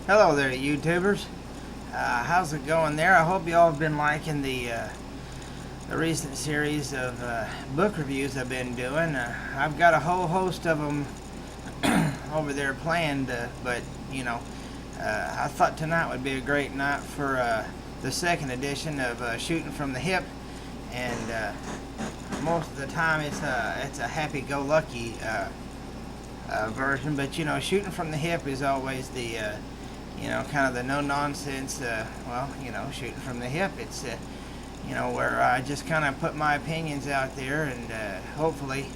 Hello there, YouTubers. How's it going there? I hope you all have been liking the recent series of book reviews I've been doing. I've got a whole host of them over there planned, but I thought tonight would be a great night for the second edition of Shootin' from the Hip, and most of the time it's a happy-go-lucky version, but Shootin' from the Hip is always the kind of the no-nonsense, shooting from the hip. It's, where I just kind of put my opinions out there, and hopefully,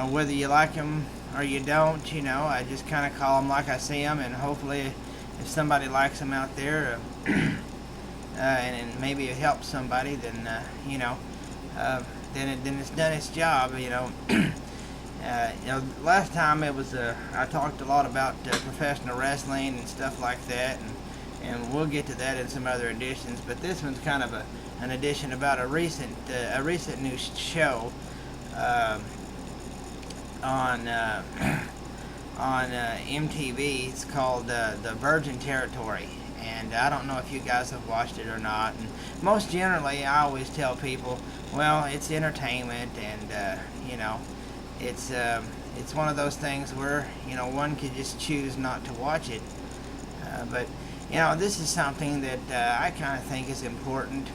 whether you like them or you don't, I just kind of call them like I see them, and hopefully, if somebody likes them out there, and maybe it helps somebody, then, then it's done its job, last time it was I talked a lot about professional wrestling and stuff like that, and we'll get to that in some other editions. But this one's kind of an edition about a recent new show on MTV. It's called The Virgin Territory, and I don't know if you guys have watched it or not. And most generally, I always tell people, well, it's entertainment, and it's one of those things where one could just choose not to watch it, but this is something that I kind of think is important,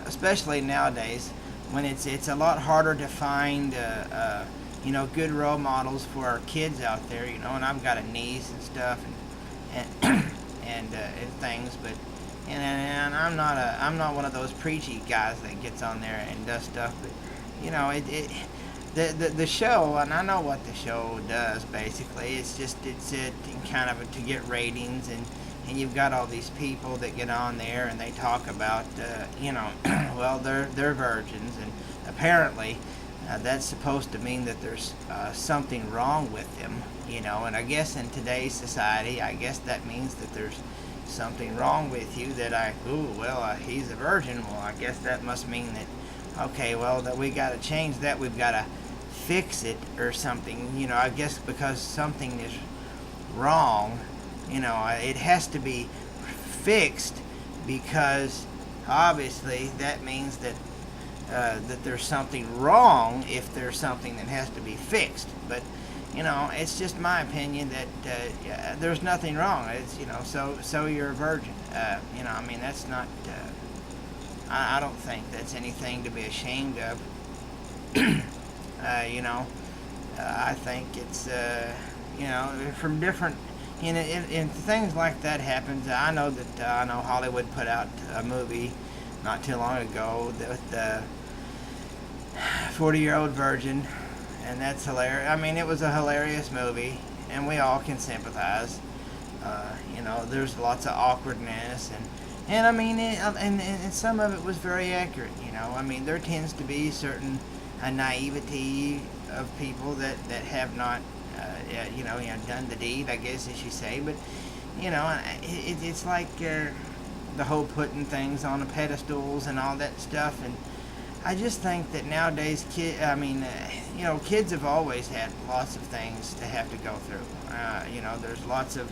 especially nowadays when it's a lot harder to find good role models for our kids out there, and I've got a niece and stuff, and and things, but and I'm not one of those preachy guys that gets on there and does stuff, but the show, and I know what the show does basically. It's kind of to get ratings, and you've got all these people that get on there and they talk about well, they're virgins, and apparently that's supposed to mean that there's something wrong with them, and I guess in today's society, I guess that means that there's something wrong with you, that he's a virgin. Well, I guess that must mean that, okay, well, that we got to change that, we've got to fix it or something, I guess, because something is wrong, it has to be fixed, because obviously that means that that there's something wrong if there's something that has to be fixed. But it's just my opinion that there's nothing wrong. It's so you're a virgin. That's not I don't think that's anything to be ashamed of. I think it's from different, and things like that happens. I know Hollywood put out a movie not too long ago with the 40-year-old virgin, and that's hilarious. It was a hilarious movie, and we all can sympathize. There's lots of awkwardness, and some of it was very accurate. There tends to be certain naivety of people that have not done the deed, I guess, as you say. But it's like the whole putting things on the pedestals and all that stuff. And I just think that nowadays kids have always had lots of things to have to go through. There's lots of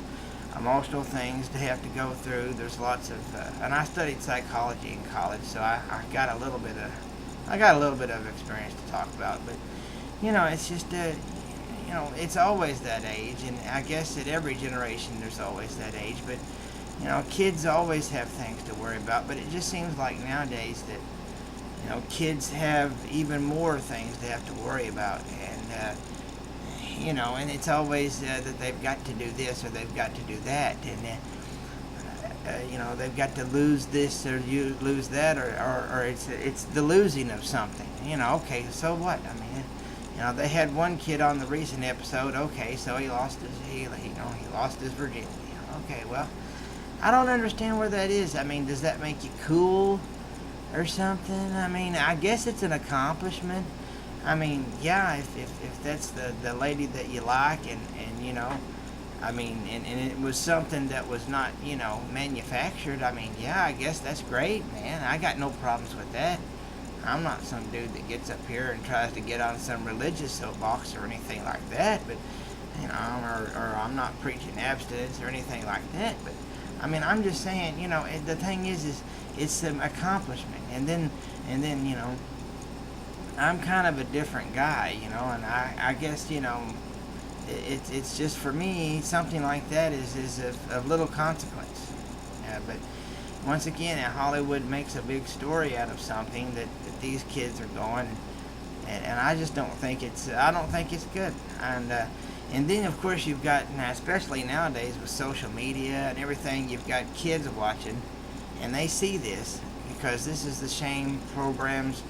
emotional things to have to go through. There's lots of and I studied psychology in college, so I got a little bit of experience to talk about. But it's just it's always that age, and I guess at every generation there's always that age. But kids always have things to worry about. But it just seems like nowadays that kids have even more things to have to worry about, and and it's always that they've got to do this or they've got to do that, and they've got to lose this or you lose that, or it's the losing of something. Okay, so what? They had one kid on the recent episode. Okay, so he lost he lost his virginity. Okay, well, I don't understand where that is. Does that make you cool or something? I guess it's an accomplishment. Yeah, if that's the lady that you like, and it was something that was not, manufactured. Yeah, I guess that's great, man. I got no problems with that. I'm not some dude that gets up here and tries to get on some religious soapbox or anything like that, but or I'm not preaching abstinence or anything like that, but I mean, I'm just saying, the thing is it's an accomplishment, and then I'm kind of a different guy, and I guess, it's just for me, something like that is of little consequence. But once again, Hollywood makes a big story out of something that these kids are going, and I just don't think it's good. And then of course you've got, now, especially nowadays with social media and everything, you've got kids watching, and they see this because this is the same programs.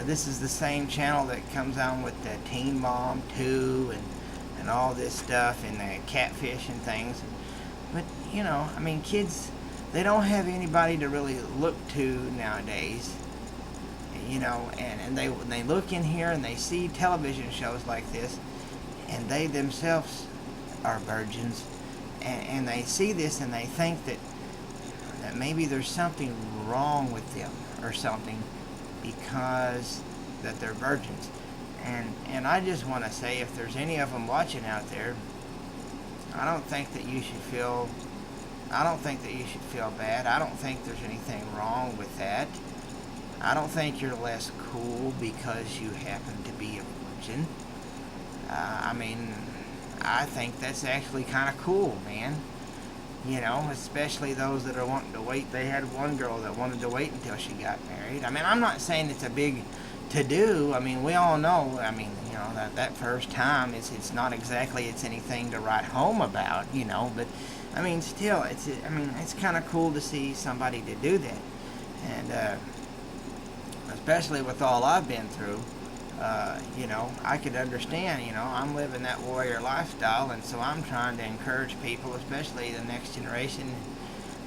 This is the same channel that comes on with the Teen Mom 2 and all this stuff, and the Catfish and things. But I mean, kids, they don't have anybody to really look to nowadays. And they look in here and they see television shows like this, and they themselves are virgins, and they see this and they think that maybe there's something wrong with them or something because that they're virgins. And I just want to say, if there's any of them watching out there, I don't think that you should feel bad. I don't think there's anything wrong with that. I don't think you're less cool because you happen to be a virgin. I mean, I think that's actually kind of cool, man. Especially those that are wanting to wait. They had one girl that wanted to wait until she got married. I mean, I'm not saying it's a big to-do. I mean, we all know, that first time, it's not exactly, it's anything to write home about, but, I mean, still, it's kind of cool to see somebody to do that. And, especially with all I've been through, I could understand, I'm living that warrior lifestyle, and so I'm trying to encourage people, especially the next generation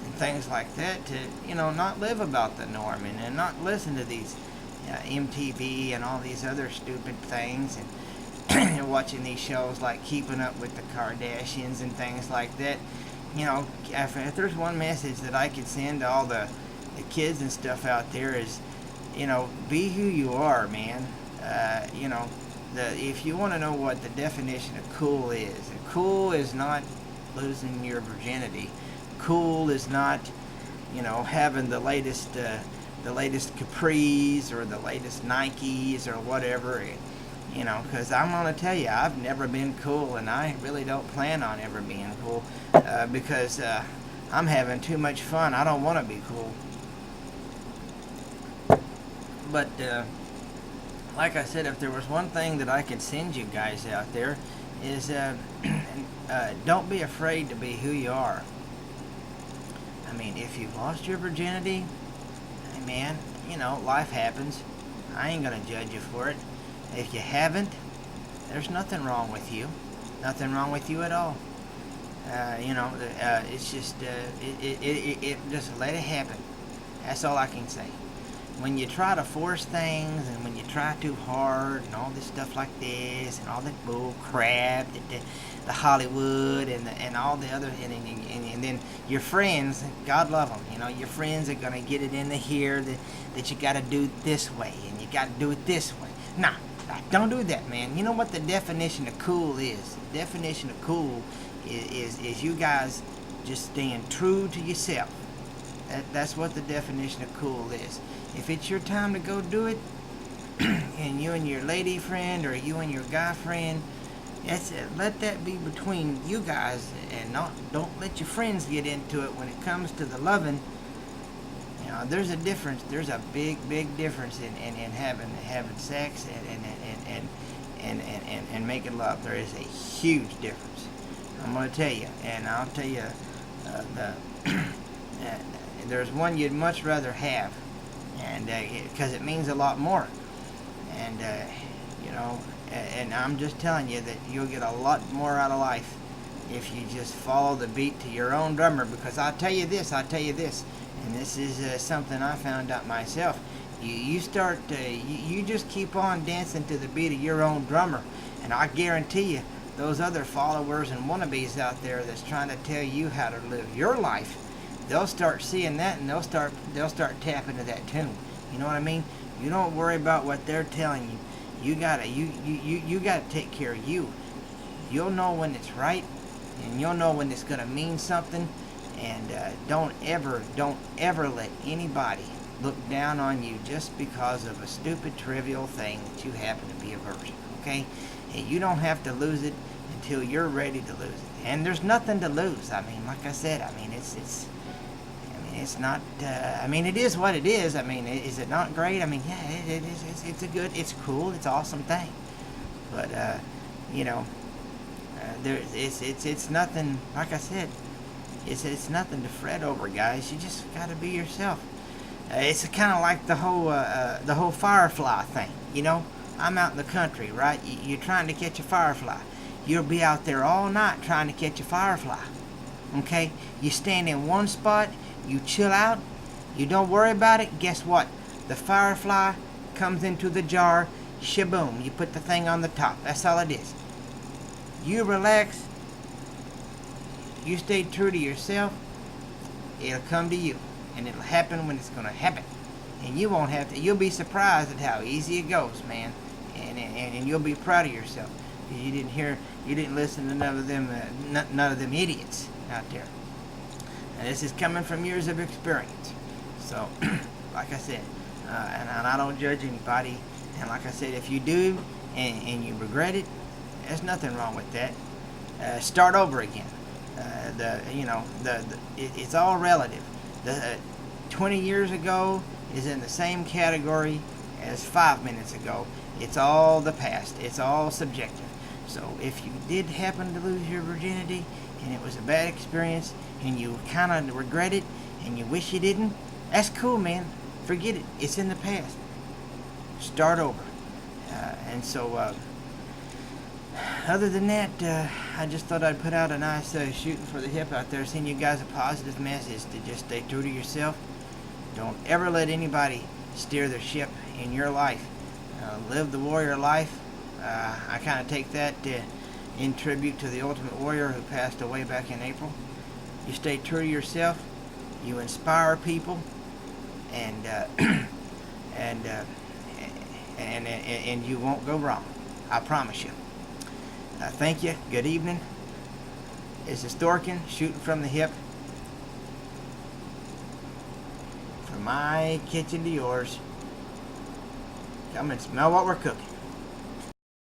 and things like that, to, not live about the norm and not listen to these MTV and all these other stupid things, and watching these shows like Keeping Up with the Kardashians and things like that. If there's one message that I could send to all the kids and stuff out there is, be who you are, man. If you want to know what the definition of cool is not losing your virginity. Cool is not, having the latest Capris or the latest Nikes or whatever. Because I'm going to tell you, I've never been cool, and I really don't plan on ever being cool, because I'm having too much fun. I don't want to be cool. But, like I said, if there was one thing that I could send you guys out there is, don't be afraid to be who you are. I mean, if you've lost your virginity, hey man, life happens. I ain't going to judge you for it. If you haven't, there's nothing wrong with you. Nothing wrong with you at all. It's just, just let it happen. That's all I can say. When you try to force things, and when you try too hard, and all this stuff like this, and all that bull crap, the Hollywood, and all the other, and then your friends, God love them, your friends are going to get it into here that you got to do it this way, and you got to do it this way. Nah, don't do that, man. You know what the definition of cool is? The definition of cool is you guys just staying true to yourself. That's what the definition of cool is. If it's your time to go do it, and you and your lady friend or you and your guy friend, let that be between you guys, and don't let your friends get into it when it comes to the loving. There's a difference. There's a big difference in having sex and making love. There is a huge difference. I'm going to tell you, and I'll tell you, there's one you'd much rather have, and because it means a lot more, and and I'm just telling you that you'll get a lot more out of life if you just follow the beat to your own drummer. Because I'll tell you this, and this is something I found out myself. You start, you just keep on dancing to the beat of your own drummer, and I guarantee you, those other followers and wannabes out there that's trying to tell you how to live your life, they'll start seeing that, and they'll start tapping to that tune. You know what I mean? You don't worry about what they're telling you. You gotta take care of you. You'll know when it's right, and you'll know when it's going to mean something. And don't ever let anybody look down on you just because of a stupid, trivial thing that you happen to be a virgin. Okay? And you don't have to lose it until you're ready to lose it. And there's nothing to lose. I mean, like I said, I mean, it's not. I mean, it is what it is. I mean, is it not great? I mean, yeah, it is. It's a good. It's cool. It's an awesome thing. But you know, it's nothing. Like I said, it's nothing to fret over, guys. You just got to be yourself. It's kind of like the whole firefly thing. You know, I'm out in the country, right? You're trying to catch a firefly. You'll be out there all night trying to catch a firefly. Okay? You stand in one spot, you chill out, you don't worry about it. Guess what? The firefly comes into the jar, shaboom, you put the thing on the top. That's all it is. You relax, you stay true to yourself, it'll come to you. And it'll happen when it's going to happen. And you won't have to, you'll be surprised at how easy it goes, man. And you'll be proud of yourself. You didn't listen to none of them idiots out there. And this is coming from years of experience. So, like I said, and I don't judge anybody. And like I said, if you do and you regret it, there's nothing wrong with that. Start over again. It's all relative. 20 years ago is in the same category as 5 minutes ago. It's all the past. It's all subjective. So if you did happen to lose your virginity and it was a bad experience and you kind of regret it and you wish you didn't, that's cool, man. Forget it. It's in the past. Start over. Other than that, I just thought I'd put out a nice shooting for the hip out there, send you guys a positive message to just stay true to yourself. Don't ever let anybody steer the ship in your life. Live the warrior life. I kind of take that in tribute to the ultimate warrior who passed away back in April. You stay true to yourself. You inspire people, and you won't go wrong. I promise you. Thank you. Good evening. This is Thorkin, shooting from the hip. From my kitchen to yours. Come and smell what we're cooking.